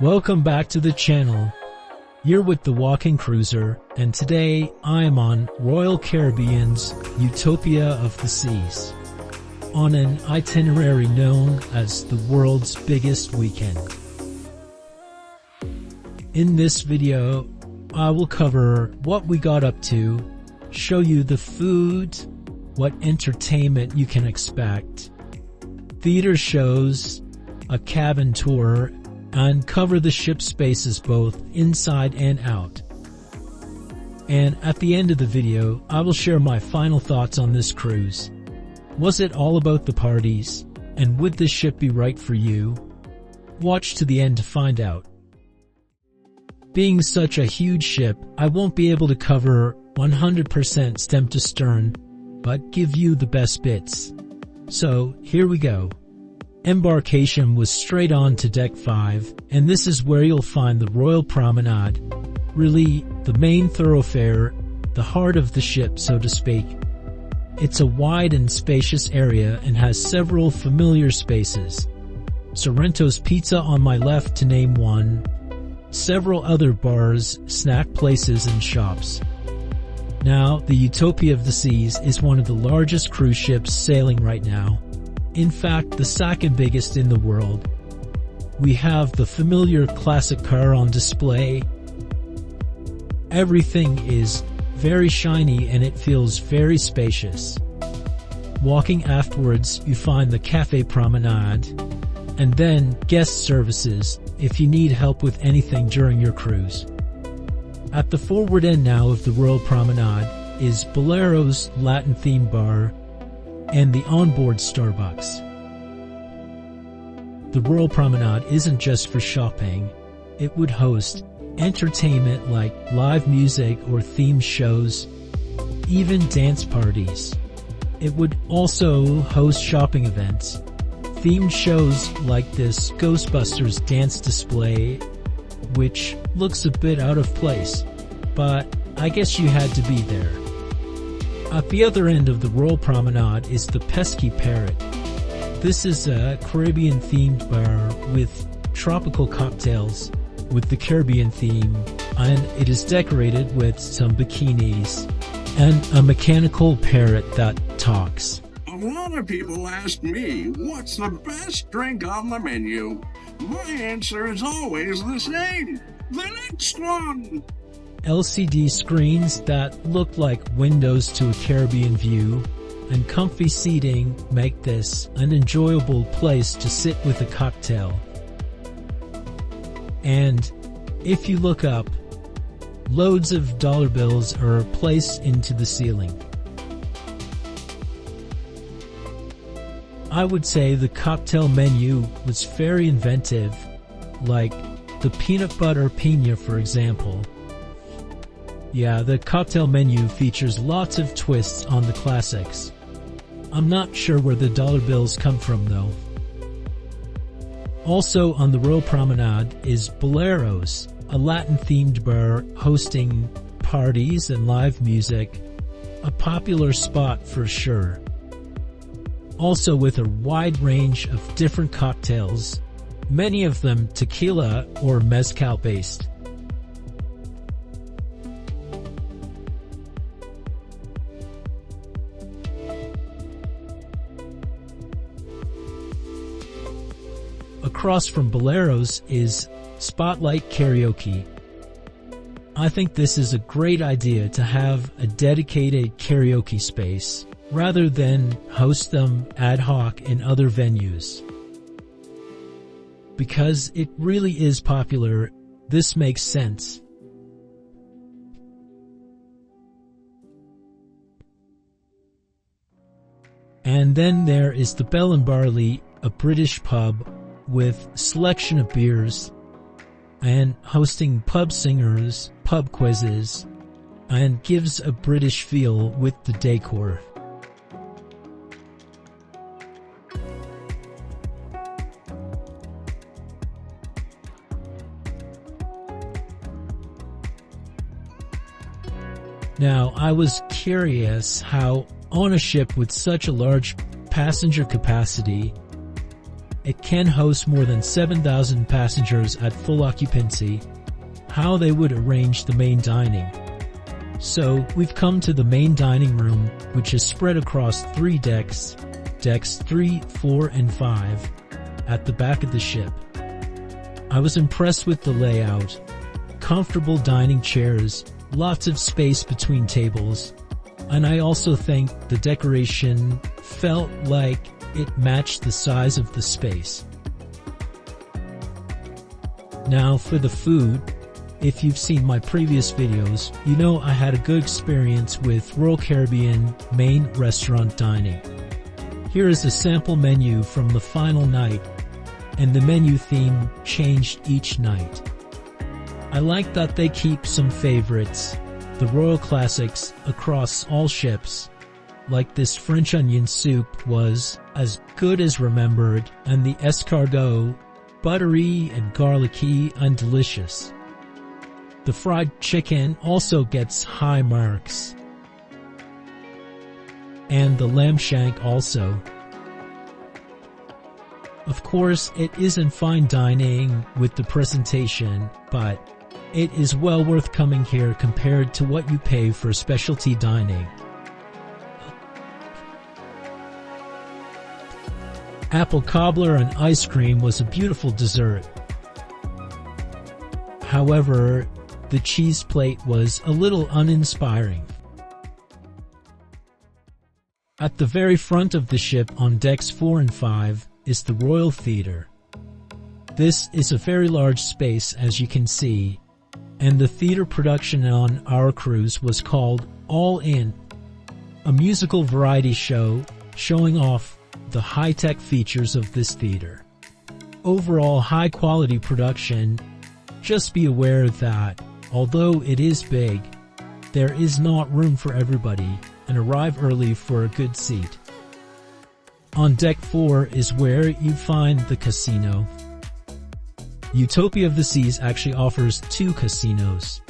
Welcome back to the channel. You're with the Walking Cruiser, and today I am on Royal Caribbean's Utopia of the Seas, on an itinerary known as the world's biggest weekend. In this video, I will cover what we got up to, show you the food, what entertainment you can expect, theater shows, a cabin tour, and cover the ship spaces both inside and out. And at the end of the video, I will share my final thoughts on this cruise. Was it all about the parties? And would this ship be right for you? Watch to the end to find out. Being such a huge ship, I won't be able to cover 100% stem to stern, but give you the best bits. So, here we go. Embarkation was straight on to Deck 5, and this is where you'll find the Royal Promenade, really the main thoroughfare, the heart of the ship so to speak. It's a wide and spacious area and has several familiar spaces. Sorrento's Pizza on my left to name one, several other bars, snack places and shops. Now, the Utopia of the Seas is one of the largest cruise ships sailing right now. In fact, the second biggest in the world. We have the familiar classic car on display. Everything is very shiny and it feels very spacious. Walking afterwards, you find the Cafe Promenade, and then guest services if you need help with anything during your cruise. At the forward end now of the Royal Promenade is Boleros Latin-themed bar and the onboard Starbucks. The Royal Promenade isn't just for shopping. It would host entertainment like live music or themed shows, even dance parties. It would also host shopping events, themed shows like this Ghostbusters dance display, which looks a bit out of place, but I guess you had to be there. At the other end of the Royal Promenade is the Pesky Parrot. This is a Caribbean-themed bar with tropical cocktails with the Caribbean theme, and it is decorated with some bikinis and a mechanical parrot that talks. A lot of people ask me, what's the best drink on the menu? My answer is always the same. The next one! LCD screens that look like windows to a Caribbean view and comfy seating make this an enjoyable place to sit with a cocktail. And if you look up, loads of dollar bills are placed into the ceiling. I would say the cocktail menu was very inventive, like the peanut butter piña for example. Yeah, the cocktail menu features lots of twists on the classics. I'm not sure where the dollar bills come from though. Also on the Royal Promenade is Boleros, a Latin-themed bar hosting parties and live music, a popular spot for sure. Also with a wide range of different cocktails, many of them tequila or mezcal based. Across from Boleros is Spotlight Karaoke. I think this is a great idea to have a dedicated karaoke space rather than host them ad hoc in other venues. Because it really is popular, this makes sense. And then there is the Bell and Barley, a British pub with selection of beers and hosting pub singers, pub quizzes, and gives a British feel with the decor. Now, I was curious how on a ship with such a large passenger capacity, it can host more than 7,000 passengers at full occupancy. How they would arrange the main dining. So, we've come to the main dining room, which is spread across 3 decks, decks 3, 4, and 5, at the back of the ship. I was impressed with the layout. Comfortable dining chairs, lots of space between tables, and I also think the decoration felt like it matched the size of the space. Now for the food. If you've seen my previous videos, you know I had a good experience with Royal Caribbean main restaurant dining. Here is a sample menu from the final night, and the menu theme changed each night. I like that they keep some favorites, the royal classics, across all ships. Like this French onion soup was as good as remembered, and the escargot, buttery and garlicky and delicious. The fried chicken also gets high marks. And the lamb shank also. Of course, it isn't fine dining with the presentation, but it is well worth coming here compared to what you pay for specialty dining. Apple cobbler and ice cream was a beautiful dessert. However, the cheese plate was a little uninspiring. At the very front of the ship on decks 4 and 5 is the Royal Theatre. This is a very large space, as you can see, and the theatre production on our cruise was called All In, a musical variety show showing off the high-tech features of this theatre. Overall high-quality production. Just be aware that, although it is big, there is not room for everybody, and arrive early for a good seat. On deck 4 is where you find the casino. Utopia of the Seas actually offers 2 casinos.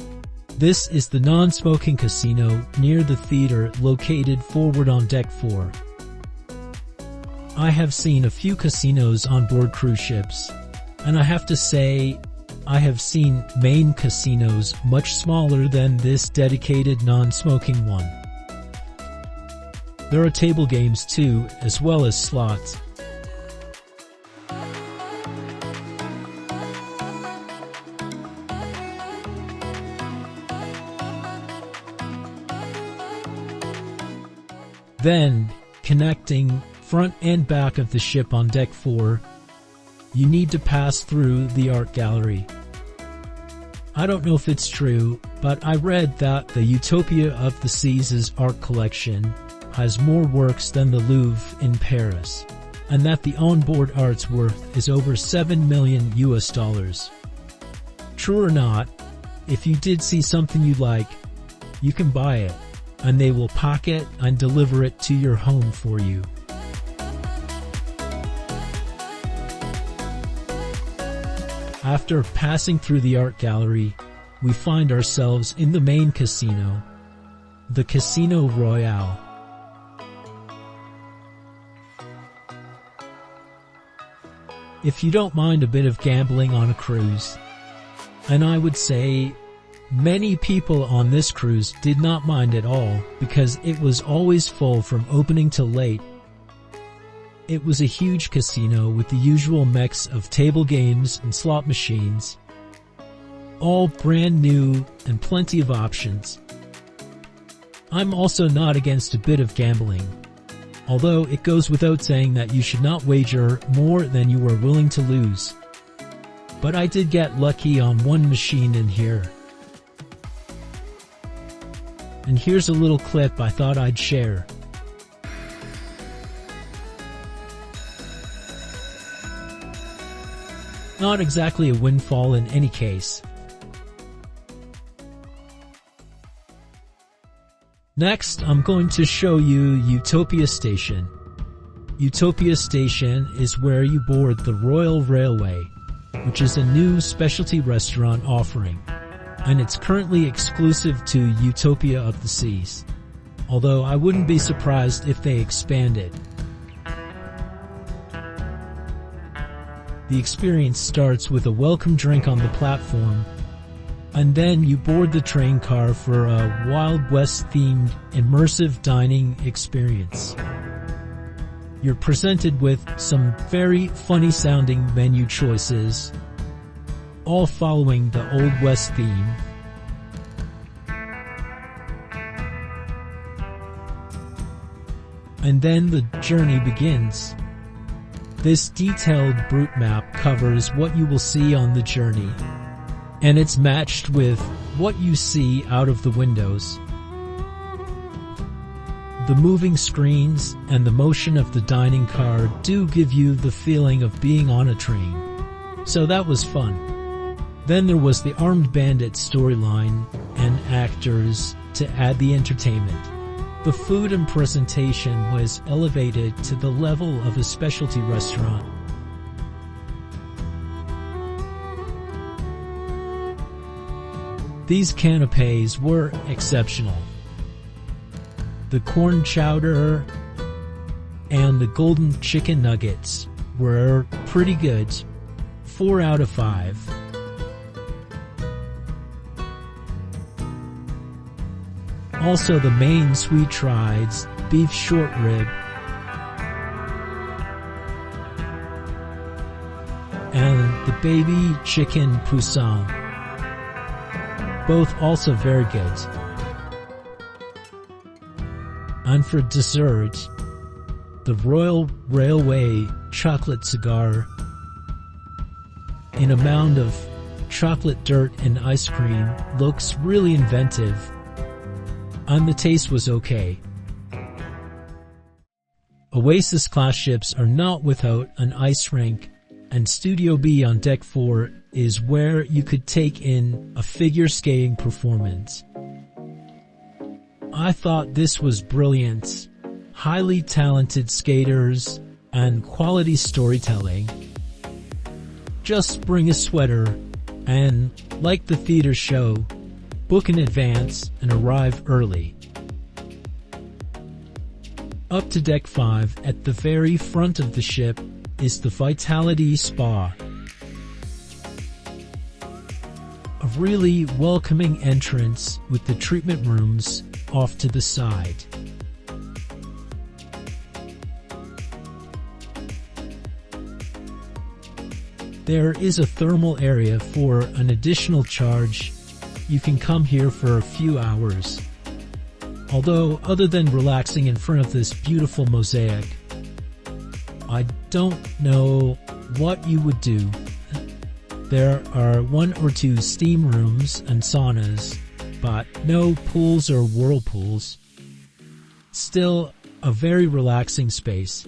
This is the non-smoking casino near the theater located forward on deck 4. I have seen a few casinos on board cruise ships, and I have to say, I have seen main casinos much smaller than this dedicated non-smoking one. There are table games too, as well as slots. Then, connecting front and back of the ship on deck 4, you need to pass through the art gallery. I don't know if it's true, but I read that the Utopia of the Seas' art collection has more works than the Louvre in Paris, and that the onboard art's worth is over $7 million US. True or not, if you did see something you like, you can buy it, and they will pack it and deliver it to your home for you. After passing through the art gallery, we find ourselves in the main casino, the Casino Royale. If you don't mind a bit of gambling on a cruise, and I would say many people on this cruise did not mind at all because it was always full from opening till late. It was a huge casino with the usual mix of table games and slot machines, all brand new and plenty of options. I'm also not against a bit of gambling, although it goes without saying that you should not wager more than you are willing to lose. But I did get lucky on one machine in here. And here's a little clip I thought I'd share. Not exactly a windfall in any case. Next, I'm going to show you Utopia Station. Utopia Station is where you board the Royal Railway, which is a new specialty restaurant offering, and it's currently exclusive to Utopia of the Seas, although I wouldn't be surprised if they expand it. The experience starts with a welcome drink on the platform, and then you board the train car for a Wild West-themed immersive dining experience. You're presented with some very funny-sounding menu choices, all following the Old West theme. And then the journey begins. This detailed route map covers what you will see on the journey, and it's matched with what you see out of the windows. The moving screens and the motion of the dining car do give you the feeling of being on a train, so that was fun. Then there was the Armed Bandit storyline and actors to add the entertainment. The food and presentation was elevated to the level of a specialty restaurant. These canapes were exceptional. The corn chowder and the golden chicken nuggets were pretty good. 4 out of 5. Also the main sweet trieds, beef short rib, and the baby chicken poussin. Both also very good. And for dessert, the Royal Railway chocolate cigar in a mound of chocolate dirt and ice cream looks really inventive, and the taste was okay. Oasis-class ships are not without an ice rink, and Studio B on Deck 4 is where you could take in a figure skating performance. I thought this was brilliant. Highly talented skaters and quality storytelling. Just bring a sweater and, like the theater show, book in advance and arrive early. Up to Deck 5 at the very front of the ship is the Vitality Spa. A really welcoming entrance with the treatment rooms off to the side. There is a thermal area for an additional charge. You can come here for a few hours. Although, other than relaxing in front of this beautiful mosaic, I don't know what you would do. There are 1 or 2 steam rooms and saunas, but no pools or whirlpools. Still, a very relaxing space.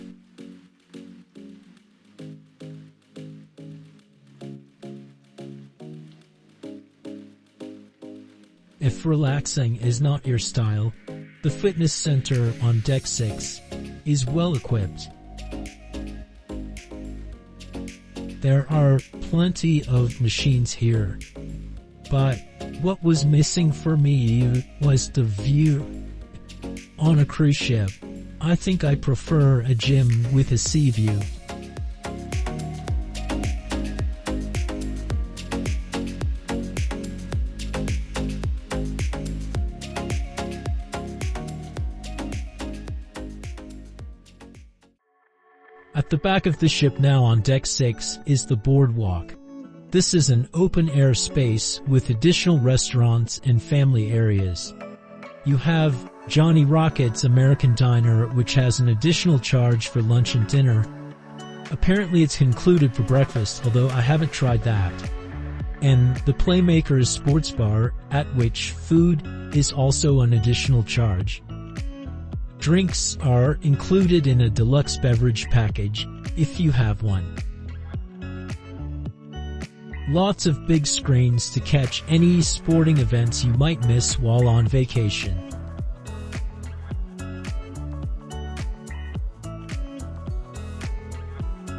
If relaxing is not your style, the fitness center on Deck 6 is well equipped. There are plenty of machines here, but what was missing for me was the view. On a cruise ship, I think I prefer a gym with a sea view. At the back of the ship now on Deck 6 is the Boardwalk. This is an open-air space with additional restaurants and family areas. You have Johnny Rocket's American Diner, which has an additional charge for lunch and dinner. Apparently it's included for breakfast, although I haven't tried that. And the Playmakers Sports Bar, at which food is also an additional charge. Drinks are included in a deluxe beverage package, if you have one. Lots of big screens to catch any sporting events you might miss while on vacation.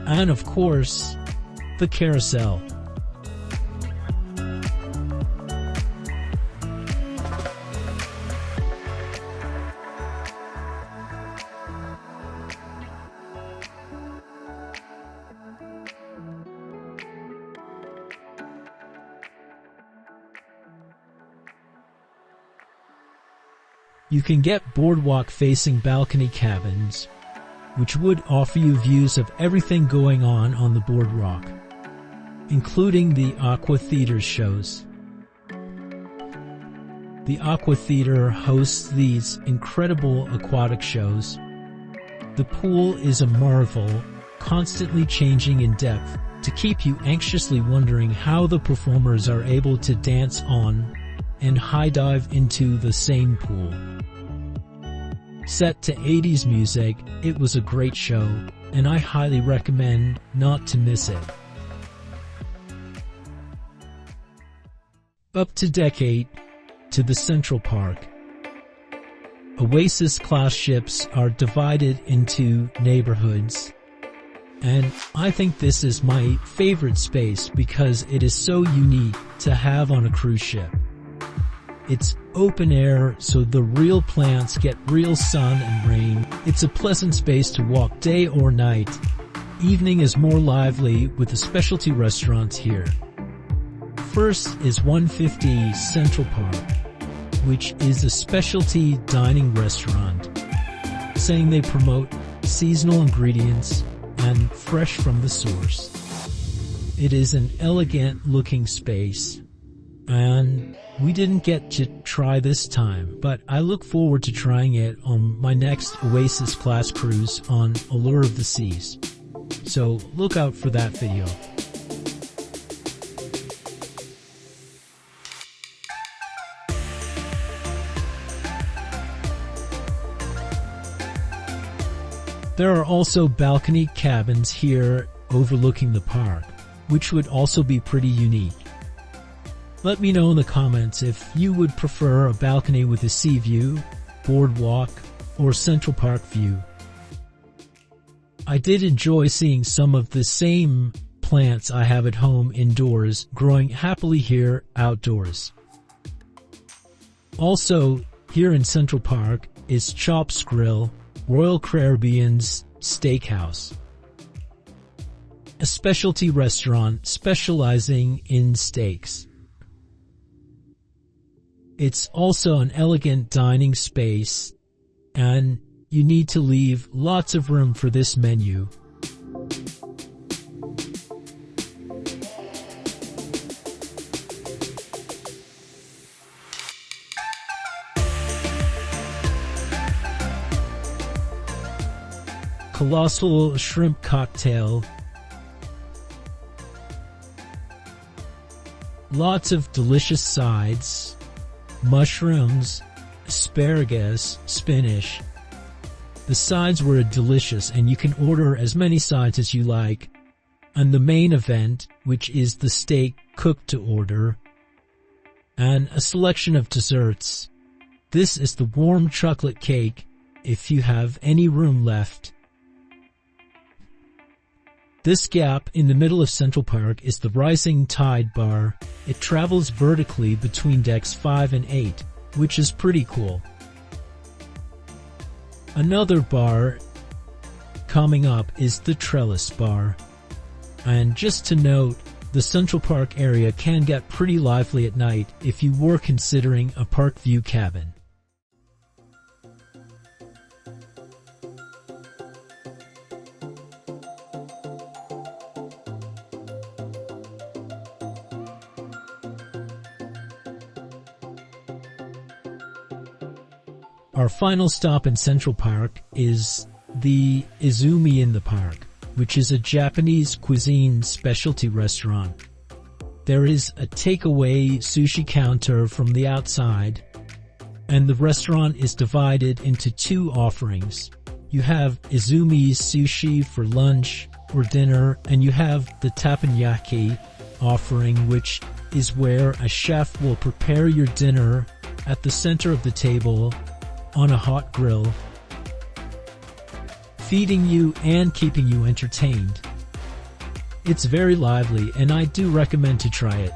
And of course, the carousel. You can get boardwalk-facing balcony cabins, which would offer you views of everything going on the boardwalk, including the AquaTheater shows. The AquaTheater hosts these incredible aquatic shows. The pool is a marvel, constantly changing in depth to keep you anxiously wondering how the performers are able to dance on and high dive into the same pool. Set to 80s music, it was a great show, and I highly recommend not to miss it. Up to deck 8, to the Central Park. Oasis-class ships are divided into neighborhoods, and I think this is my favorite space because it is so unique to have on a cruise ship. It's open air, so the real plants get real sun and rain. It's a pleasant space to walk day or night. Evening is more lively with the specialty restaurants here. First is 150 Central Park, which is a specialty dining restaurant, saying they promote seasonal ingredients and fresh from the source. It is an elegant looking space, and we didn't get to try this time, but I look forward to trying it on my next Oasis-class cruise on Allure of the Seas. So look out for that video. There are also balcony cabins here overlooking the park, which would also be pretty unique. Let me know in the comments if you would prefer a balcony with a sea view, boardwalk, or Central Park view. I did enjoy seeing some of the same plants I have at home indoors growing happily here outdoors. Also, here in Central Park is Chop's Grille, Royal Caribbean's Steakhouse, a specialty restaurant specializing in steaks. It's also an elegant dining space, and you need to leave lots of room for this menu. Colossal shrimp cocktail. Lots of delicious sides. Mushrooms, asparagus, spinach. The sides were delicious, and you can order as many sides as you like. And the main event, which is the steak cooked to order, and a selection of desserts. This is the warm chocolate cake, if you have any room left. This gap in the middle of Central Park is the Rising Tide Bar. It travels vertically between decks 5 and 8, which is pretty cool. Another bar coming up is the Trellis Bar. And just to note, the Central Park area can get pretty lively at night if you were considering a park view cabin. Our final stop in Central Park is the Izumi in the park, which is a Japanese cuisine specialty restaurant. There is a takeaway sushi counter from the outside, and the restaurant is divided into 2 offerings. You have Izumi's sushi for lunch or dinner, and you have the teppanyaki offering, which is where a chef will prepare your dinner at the center of the table on a hot grill, feeding you and keeping you entertained. It's very lively, and I do recommend to try it.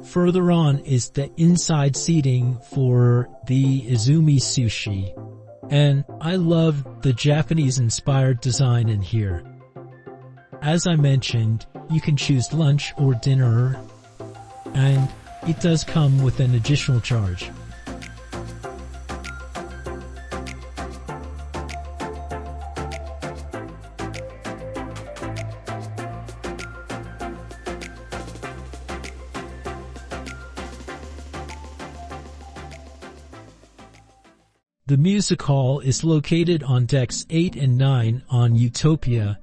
Further on is the inside seating for the Izumi sushi, and I love the Japanese-inspired design in here. As I mentioned, you can choose lunch or dinner, and it does come with an additional charge. The music hall is located on decks 8 and 9 on Utopia,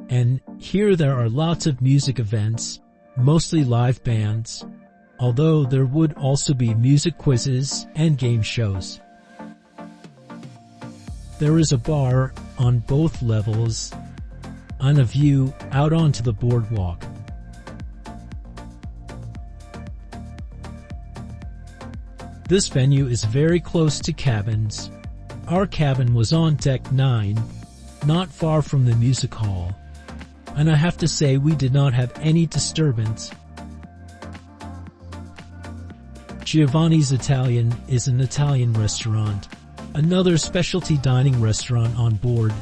and here there are lots of music events, mostly live bands, although there would also be music quizzes and game shows. There is a bar on both levels and a view out onto the boardwalk. This venue is very close to cabins. Our cabin was on deck 9, not far from the music hall, and I have to say we did not have any disturbance. Giovanni's Italian is an Italian restaurant, another specialty dining restaurant on board,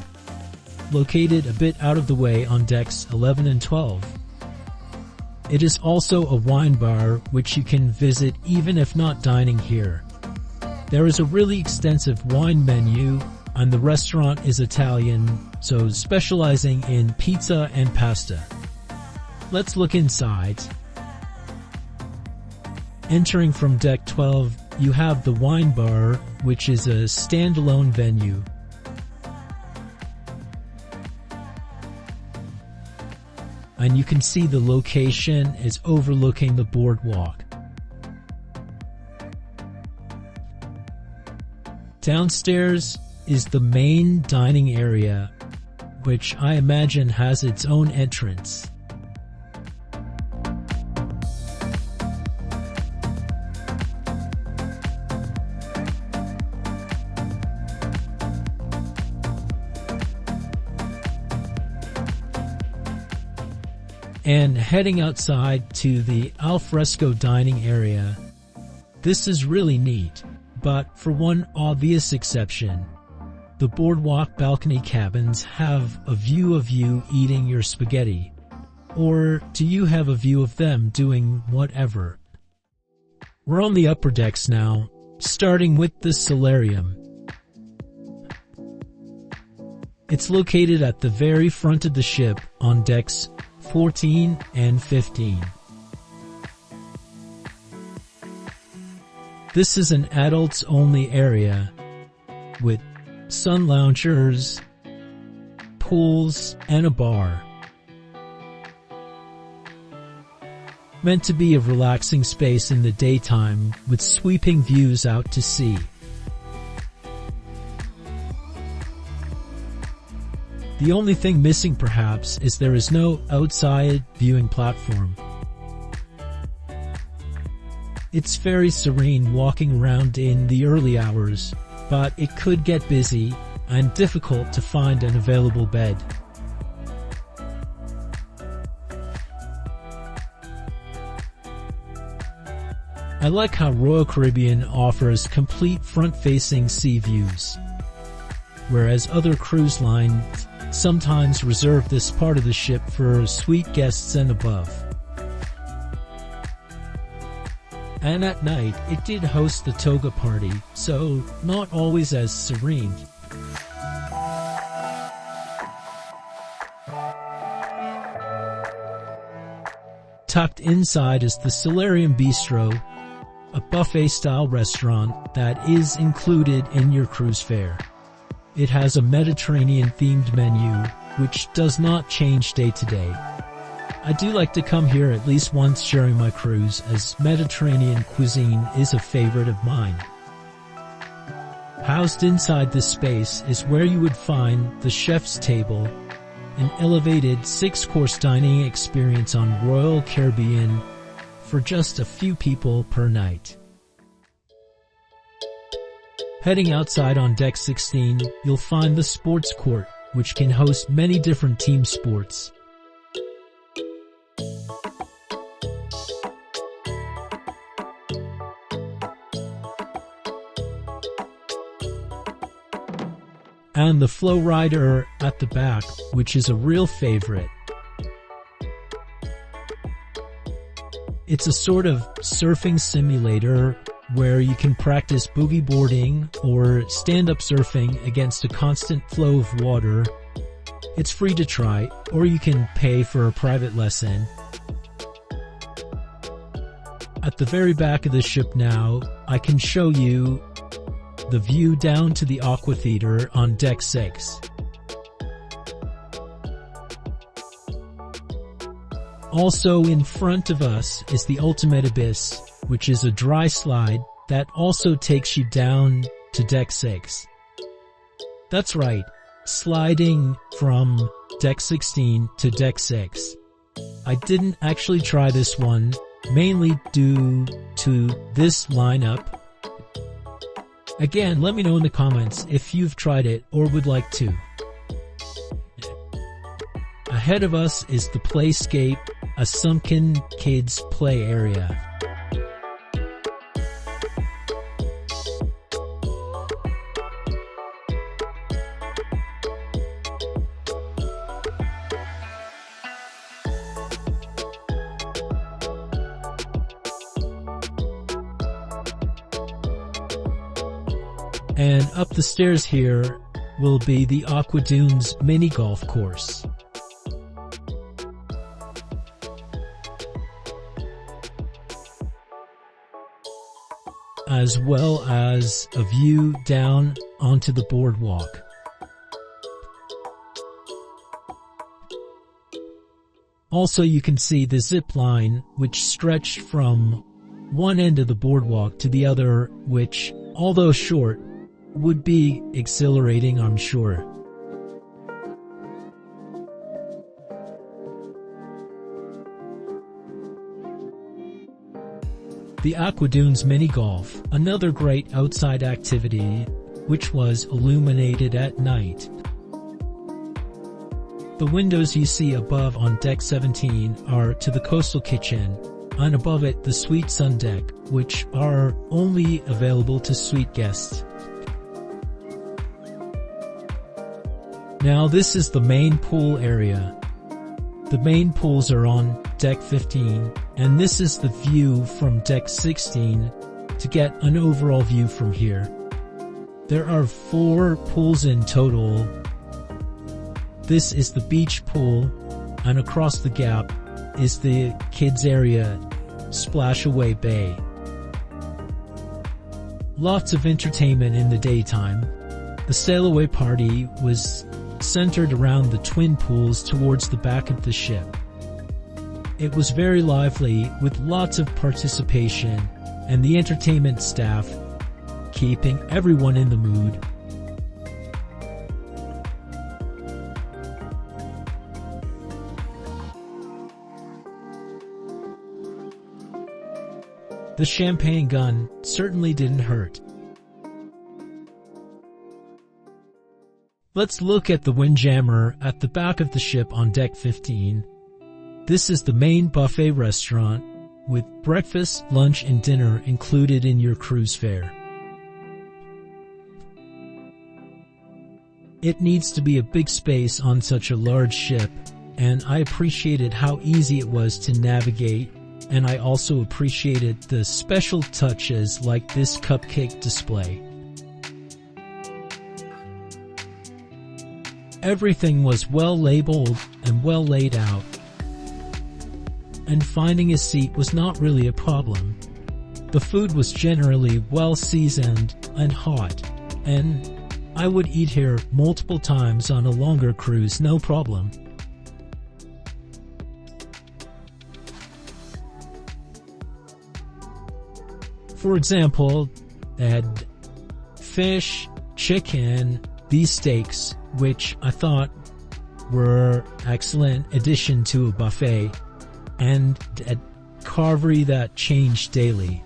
located a bit out of the way on decks 11 and 12. It is also a wine bar which you can visit even if not dining here. There is a really extensive wine menu, and the restaurant is Italian, so specializing in pizza and pasta. Let's look inside. Entering from deck 12, you have the wine bar, which is a standalone venue. And you can see the location is overlooking the boardwalk. Downstairs is the main dining area, which I imagine has its own entrance. And heading outside to the alfresco dining area. This is really neat, but for one obvious exception. The boardwalk balcony cabins have a view of you eating your spaghetti. Or do you have a view of them doing whatever? We're on the upper decks now, starting with the Solarium. It's located at the very front of the ship on decks 14 and 15. This is an adults-only area with sun loungers, pools, and a bar. Meant to be a relaxing space in the daytime with sweeping views out to sea. The only thing missing perhaps is there is no outside viewing platform. It's very serene walking around in the early hours, but it could get busy and difficult to find an available bed. I like how Royal Caribbean offers complete front-facing sea views, whereas other cruise lines sometimes reserve this part of the ship for suite guests and above. And at night, it did host the toga party, so not always as serene. Tucked inside is the Solarium Bistro, a buffet-style restaurant that is included in your cruise fare. It has a Mediterranean-themed menu, which does not change day to day. I do like to come here at least once during my cruise, as Mediterranean cuisine is a favorite of mine. Housed inside this space is where you would find the chef's table, an elevated 6-course dining experience on Royal Caribbean for just a few people per night. Heading outside on deck 16, you'll find the sports court, which can host many different team sports. And the FlowRider at the back, which is a real favorite. It's a sort of surfing simulator where you can practice boogie boarding or stand-up surfing against a constant flow of water. It's free to try, or you can pay for a private lesson. At the very back of the ship now, I can show you the view down to the AquaTheater on Deck 6. Also in front of us is the Ultimate Abyss, which is a dry slide that also takes you down to Deck 6. That's right, sliding from Deck 16 to Deck 6. I didn't actually try this one, mainly due to this lineup. Again, let me know in the comments if you've tried it or would like to. Ahead of us is the Playscape, a sunken kids' play area. And up the stairs here will be the Aqua Dunes mini golf course. As well as a view down onto the boardwalk. Also you can see the zip line which stretched from one end of the boardwalk to the other, which, although short, would be exhilarating, I'm sure. The Aqua Dunes mini golf, another great outside activity, which was illuminated at night. The windows you see above on Deck 17 are to the coastal kitchen, and above it the suite sun deck, which are only available to suite guests. Now this is the main pool area. The main pools are on Deck 15, and this is the view from Deck 16 to get an overall view from here. There are 4 pools in total. This is the beach pool, and across the gap is the kids area, Splash Away Bay. Lots of entertainment in the daytime. The sail away party was centered around the twin pools towards the back of the ship. It was very lively with lots of participation and the entertainment staff keeping everyone in the mood. The champagne gun certainly didn't hurt. Let's look at the Windjammer at the back of the ship on Deck 15. This is the main buffet restaurant with breakfast, lunch, and dinner included in your cruise fare. It needs to be a big space on such a large ship, and I appreciated how easy it was to navigate, and I also appreciated the special touches like this cupcake display. Everything was well labeled and well laid out, and finding a seat was not really a problem. The food was generally well seasoned and hot, and I would eat here multiple times on a longer cruise, no problem. For example, they had fish, chicken, these steaks, which I thought were excellent addition to a buffet, and a carvery that changed daily.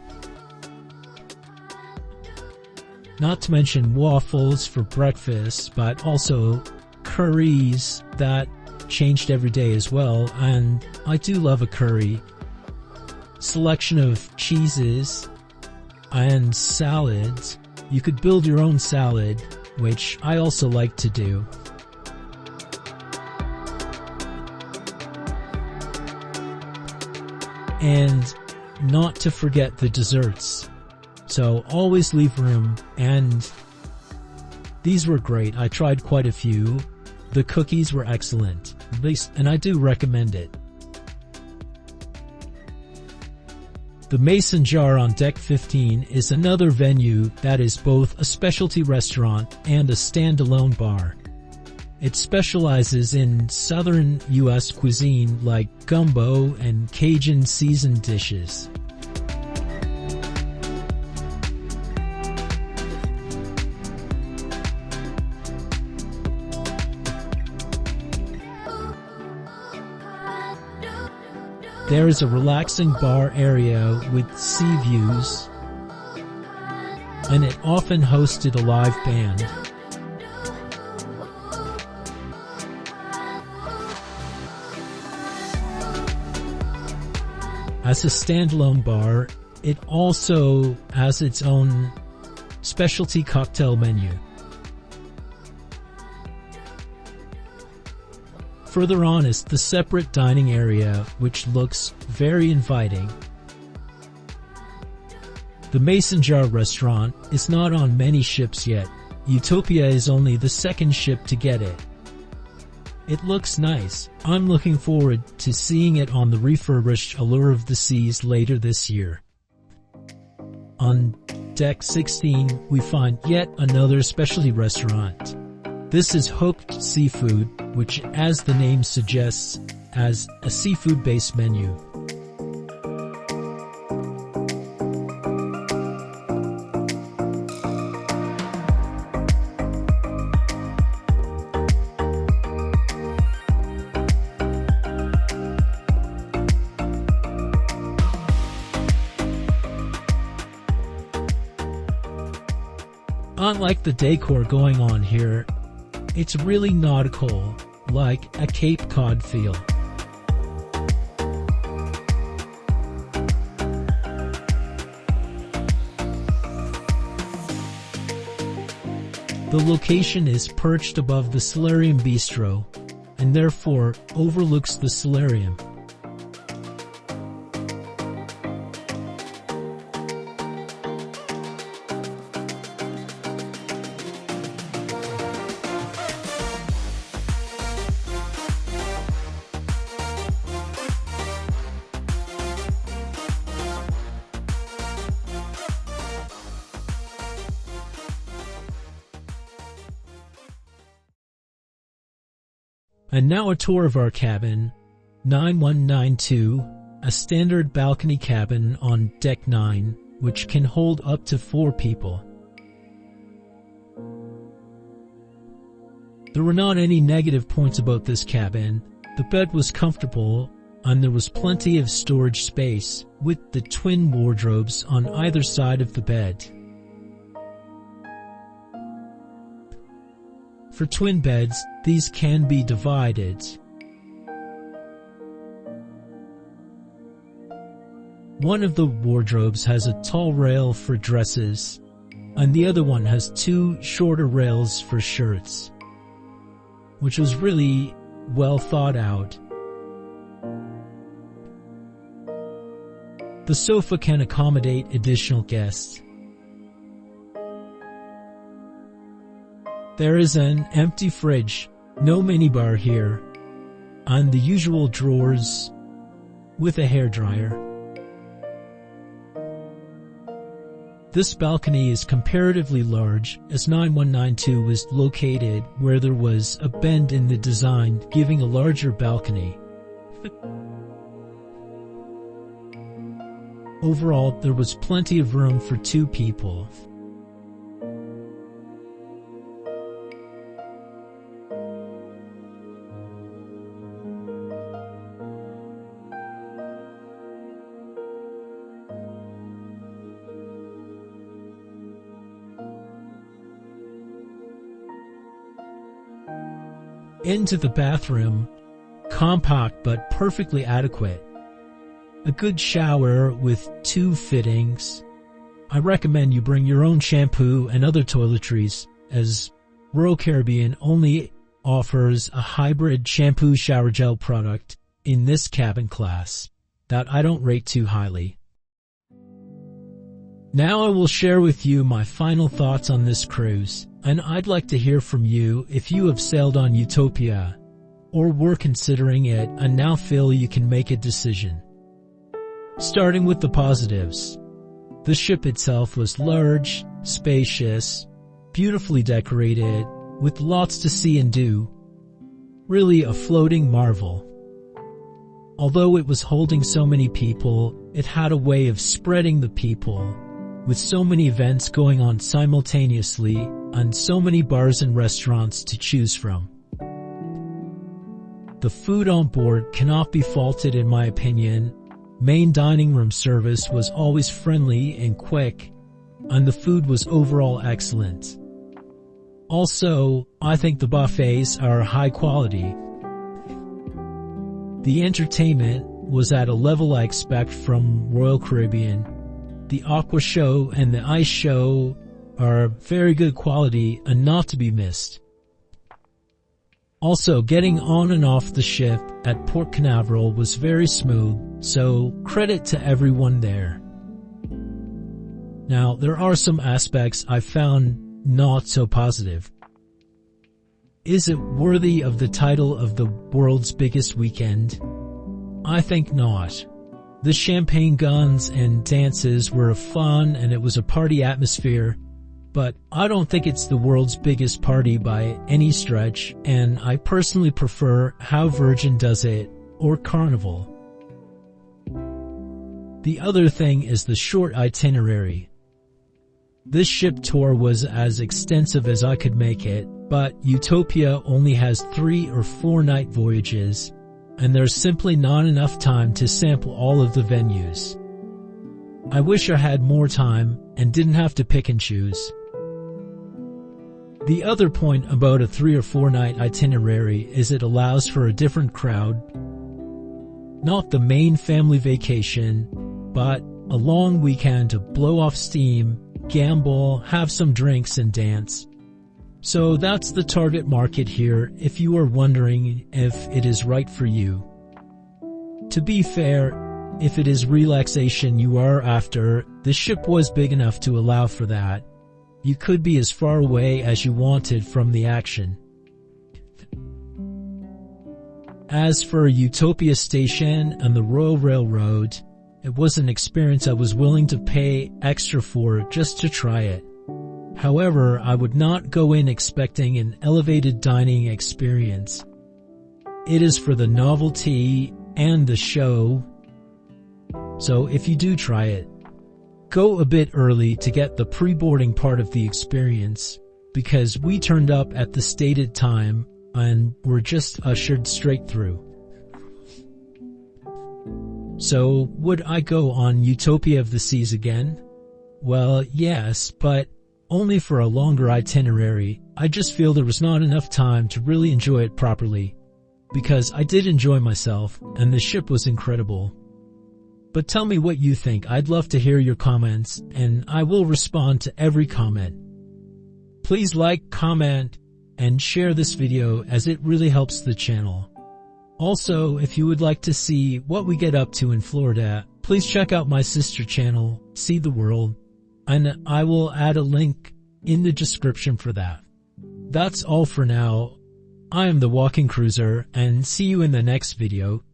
Not to mention waffles for breakfast, but also curries that changed every day as well, and I do love a curry. Selection of cheeses and salads. You could build your own salad, which I also like to do. And not to forget the desserts. So always leave room, and these were great. I tried quite a few. The cookies were excellent, and I do recommend it. The Mason Jar on Deck 15 is another venue that is both a specialty restaurant and a standalone bar. It specializes in southern U.S. cuisine like gumbo and Cajun seasoned dishes. There is a relaxing bar area with sea views, and it often hosted a live band. As a standalone bar, it also has its own specialty cocktail menu. Further on is the separate dining area, which looks very inviting. The Mason Jar restaurant is not on many ships yet. Utopia is only the second ship to get it. It looks nice. I'm looking forward to seeing it on the refurbished Allure of the Seas later this year. On Deck 16, we find yet another specialty restaurant. This is Hooked Seafood, which, as the name suggests, has a seafood-based menu. Unlike the decor going on here, it's really nautical, like a Cape Cod feel. The location is perched above the Solarium Bistro, and therefore overlooks the Solarium. And now a tour of our cabin, 9192, a standard balcony cabin on Deck 9, which can hold up to 4 people. There were not any negative points about this cabin. The bed was comfortable, and there was plenty of storage space, with the twin wardrobes on either side of the bed. For twin beds, these can be divided. One of the wardrobes has a tall rail for dresses, and the other one has 2 shorter rails for shirts, which was really well thought out. The sofa can accommodate additional guests. There is an empty fridge, no minibar here, and the usual drawers with a hairdryer. This balcony is comparatively large, as 9192 was located where there was a bend in the design, giving a larger balcony. Overall, there was plenty of room for 2 people. Into the bathroom, compact but perfectly adequate. A good shower with 2 fittings. I recommend you bring your own shampoo and other toiletries, as Royal Caribbean only offers a hybrid shampoo shower gel product in this cabin class that I don't rate too highly. Now I will share with you my final thoughts on this cruise, and I'd like to hear from you if you have sailed on Utopia, or were considering it and now feel you can make a decision. Starting with the positives. The ship itself was large, spacious, beautifully decorated, with lots to see and do. Really a floating marvel. Although it was holding so many people, it had a way of spreading the people, with so many events going on simultaneously and so many bars and restaurants to choose from. The food on board cannot be faulted in my opinion. Main dining room service was always friendly and quick, and the food was overall excellent. Also, I think the buffets are high quality. The entertainment was at a level I expect from Royal Caribbean. The Aqua Show and the Ice Show are very good quality and not to be missed. Also, getting on and off the ship at Port Canaveral was very smooth, so credit to everyone there. Now, there are some aspects I found not so positive. Is it worthy of the title of the world's biggest weekend? I think not. The champagne guns and dances were fun and it was a party atmosphere, but I don't think it's the world's biggest party by any stretch, and I personally prefer how Virgin does it, or Carnival. The other thing is the short itinerary. This ship tour was as extensive as I could make it, but Utopia only has 3 or 4 night voyages, and there's simply not enough time to sample all of the venues. I wish I had more time and didn't have to pick and choose. The other point about a 3 or 4 night itinerary is it allows for a different crowd. Not the main family vacation, but a long weekend to blow off steam, gamble, have some drinks and dance. So that's the target market here if you are wondering if it is right for you. To be fair, if it is relaxation you are after, the ship was big enough to allow for that. You could be as far away as you wanted from the action. As for Utopia Station and the Royal Railroad, it was an experience I was willing to pay extra for just to try it. However, I would not go in expecting an elevated dining experience. It is for the novelty and the show, so if you do try it, go a bit early to get the pre-boarding part of the experience, because we turned up at the stated time and were just ushered straight through. So, would I go on Utopia of the Seas again? Well, yes, but only for a longer itinerary. I just feel there was not enough time to really enjoy it properly, because I did enjoy myself, and the ship was incredible. But tell me what you think. I'd love to hear your comments, and I will respond to every comment. Please like, comment, and share this video as it really helps the channel. Also, if you would like to see what we get up to in Florida, please check out my sister channel, See the World, and I will add a link in the description for that. That's all for now. I am the Walking Cruiser, and see you in the next video.